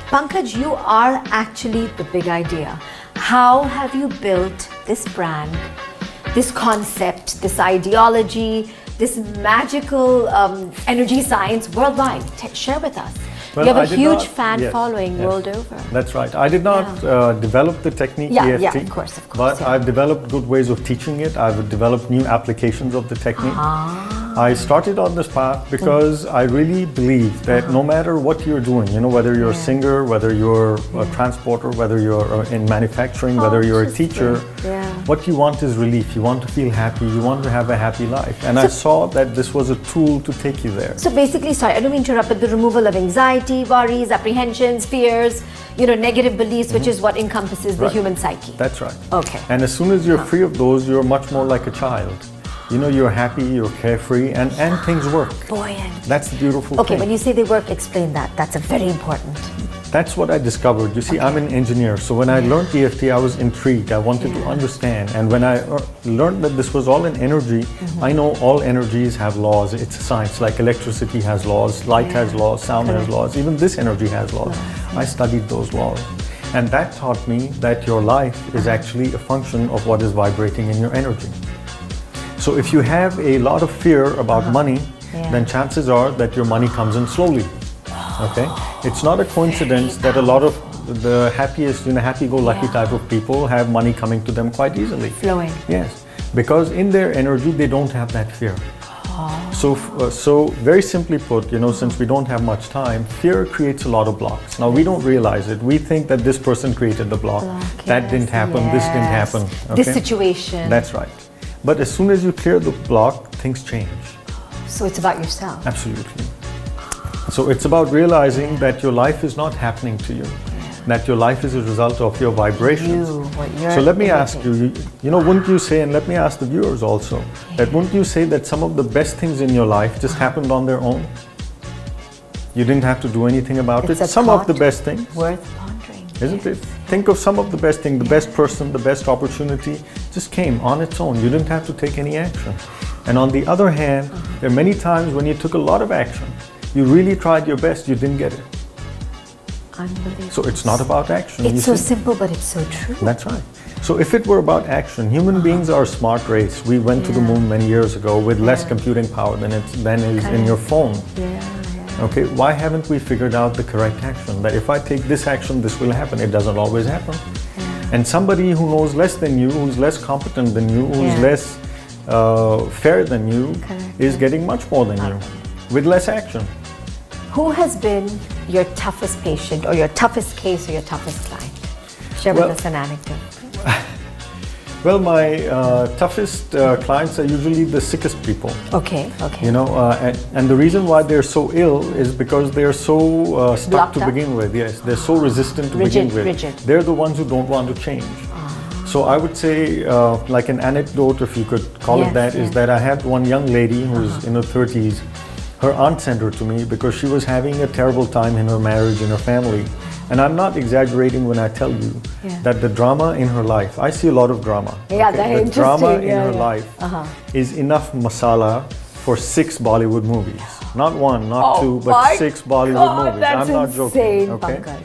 Pankaj, you are actually the big idea. How have you built this brand, this concept, this ideology, this magical energy science worldwide? Share with us. Well, you have a huge fan following world over. That's right. I did not develop the technique EFT, yeah, of course, but I've developed good ways of teaching it. I've developed new applications of the technique. I started on this path because I really believe that no matter what you're doing, you know, whether you're a singer, whether you're a transporter, whether you're in manufacturing, whether you're a teacher, what you want is relief. You want to feel happy. You want to have a happy life. And I saw that this was a tool to take you there. So basically, sorry, I don't mean to interrupt, but the removal of anxiety, worries, apprehensions, fears, you know, negative beliefs, which is what encompasses the human psyche. That's right. Okay. And as soon as you're free of those, you're much more like a child. You know, you're happy, you're carefree, and things work. Buoyant. That's the beautiful thing. Okay, when you say they work, explain that. That's a very important. That's what I discovered. You see, I'm an engineer, so when I learned EFT, I was intrigued. I wanted to understand. And when I learned that this was all an energy, I know all energies have laws. It's a science, like electricity has laws, light has laws, sound has laws, even this energy has laws. I studied those laws. And that taught me that your life is actually a function of what is vibrating in your energy. So if you have a lot of fear about money, then chances are that your money comes in slowly. Okay? It's not a coincidence that a lot of the happiest, you know, happy-go-lucky type of people have money coming to them quite easily. Flowing. Yes. Because in their energy, they don't have that fear. So very simply put, you know, since we don't have much time, fear creates a lot of blocks. Now, we don't realize it. We think that this person created the block. That didn't happen, this didn't happen. Okay? This situation. That's right. But as soon as you clear the block, things change. So it's about yourself. Absolutely. So it's about realizing that your life is not happening to you, that your life is a result of your vibrations. So let me ask you, you know, wouldn't you say, and let me ask the viewers also, that wouldn't you say that some of the best things in your life just happened on their own? You didn't have to do anything about it. Some of the best things. Worth pondering. Isn't it? Think of some of the best things, the best person, the best opportunity just came on its own. You didn't have to take any action. And on the other hand, there are many times when you took a lot of action. You really tried your best, you didn't get it. Unbelievable. So it's not about action. It's so simple, but it's so true. That's right. So if it were about action, human beings are a smart race. We went to the moon many years ago with less computing power than is in your phone. Okay, why haven't we figured out the correct action? That if I take this action, this will happen. It doesn't always happen. And somebody who knows less than you, who's less competent than you, who's less fair than you, is getting much more than you with less action. Who has been your toughest patient or your toughest case or your toughest client? Share with us an anecdote. Well, my toughest clients are usually the sickest people. Okay. You know, and the reason why they're so ill is because they're so stuck to begin with. Yes, they're so resistant to begin with. Rigid. They're the ones who don't want to change. So I would say, like an anecdote, if you could call it that, is that I had one young lady who's in her 30s. Her aunt sent her to me because she was having a terrible time in her marriage, in her family. And I'm not exaggerating when I tell you that the drama in her life, I see a lot of drama. The drama in her life is enough masala for 6 Bollywood movies. Not 1, not 2, but 6 Bollywood movies. I'm not joking. Okay?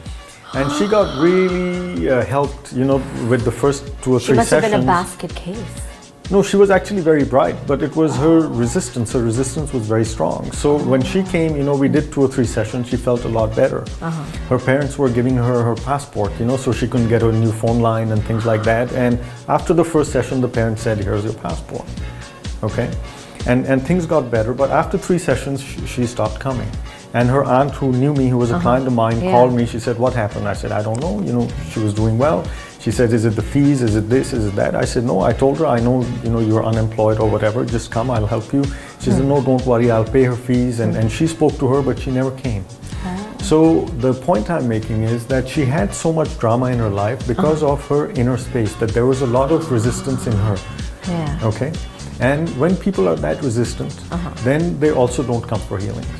And she got really helped, you know, with the first 2 or 3 sessions. She must have been a basket case. No, she was actually very bright, but it was her resistance. Her resistance was very strong. So when she came, you know, we did 2 or 3 sessions. She felt a lot better. Her parents were giving her her passport, you know, so she couldn't get a new phone line and things like that. And after the first session, the parents said, "Here's your passport." Okay, and things got better. But after 3 sessions, she stopped coming. And her aunt, who knew me, who was a client of mine, called me. She said, "What happened?" I said, "I don't know." You know, she was doing well. She said, "Is it the fees? Is it this? Is it that?" I said, "No." I told her, "I know, you know, you're unemployed or whatever. Just come. I'll help you." She said, "No, don't worry. I'll pay her fees." And she spoke to her, but she never came. So the point I'm making is that she had so much drama in her life because of her inner space, that there was a lot of resistance in her. Okay, and when people are that resistant, then they also don't come for healings.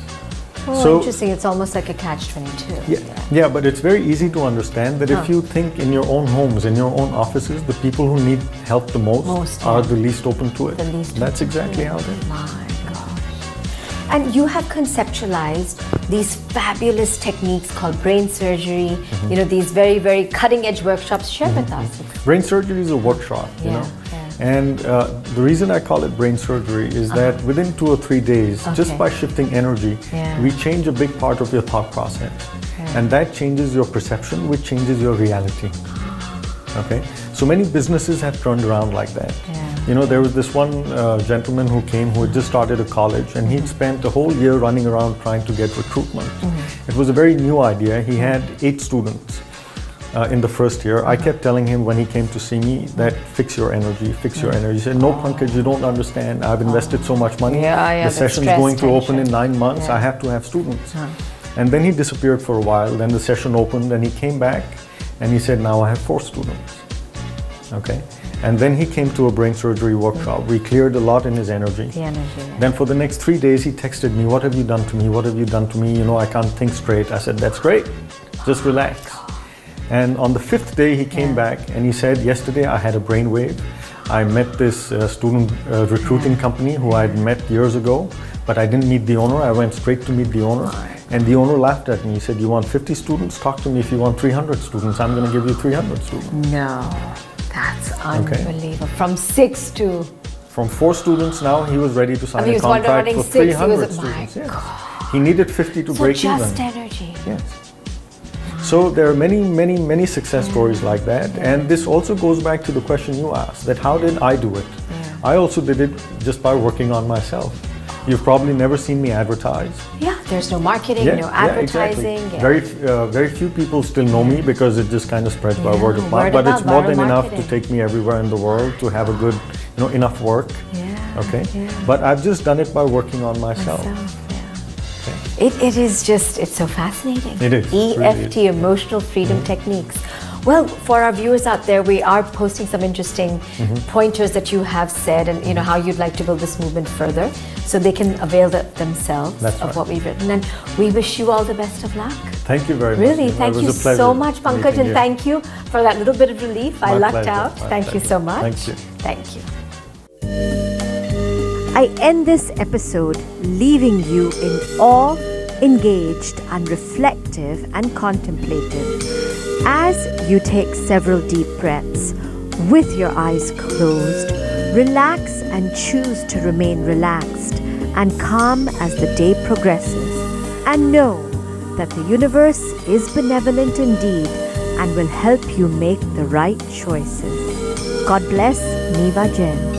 Oh, so interesting. It's almost like a catch-22. Yeah, but it's very easy to understand that if you think in your own homes, in your own offices, the people who need help the most are the least open to it. That's exactly how it is. My gosh. And you have conceptualized these fabulous techniques called brain surgery, you know, these very, very cutting edge workshops. Share with us. Brain surgery is a workshop, you know. And the reason I call it brain surgery is that within 2 or 3 days, just by shifting energy, we change a big part of your thought process. And that changes your perception, which changes your reality. Okay? So many businesses have turned around like that. You know, there was this one gentleman who came who had just started a college, and he'd spent a whole year running around trying to get recruitment. It was a very new idea. He had 8 students. In the first year, I kept telling him when he came to see me that fix your energy, fix your energy. He said, no, Pankaj, you don't understand. I've invested so much money. The session's going to open in 9 months. I have to have students. And then he disappeared for a while. Then the session opened and he came back and he said, now I have 4 students. Okay. And then he came to a brain surgery workshop. We cleared a lot in his energy. Then for the next 3 days, he texted me, what have you done to me? What have you done to me? You know, I can't think straight. I said, that's great. Just relax. And on the 5th day, he came back and he said, yesterday I had a brainwave. I met this student recruiting company who I'd met years ago, but I didn't meet the owner. I went straight to meet the owner. And the owner laughed at me. He said, you want 50 students? Talk to me if you want 300 students. I'm going to give you 300 students. No, that's unbelievable. From 6 to... From 4 students now, he was ready to sign a contract for 300 students. He needed 50 to break even. Just energy. Yes. So there are many success stories like that. And this also goes back to the question you asked, that how did I do it? I also did it just by working on myself. You've probably never seen me advertise. Yeah, there's no marketing, no advertising. Exactly. Very few people still know me because it just kind of spreads by word of mouth. But it's more than enough to take me everywhere in the world, to have a good, you know, enough work. Okay. But I've just done it by working on myself. It is just, it's so fascinating. It is. EFT, really is. Emotional Freedom Techniques. Well, for our viewers out there, we are posting some interesting pointers that you have said, and you know how you'd like to build this movement further, so they can avail themselves of what we've written. And we wish you all the best of luck. Thank you very much. Really, thank you so much, Pankaj, and thank you for that little bit of relief. I lucked out. Thank you so much. Thank you. Thank you. I end this episode leaving you in awe, engaged and reflective and contemplative as you take several deep breaths with your eyes closed. Relax and choose to remain relaxed and calm as the day progresses, and know that the universe is benevolent indeed and will help you make the right choices. God bless. Niva Jen.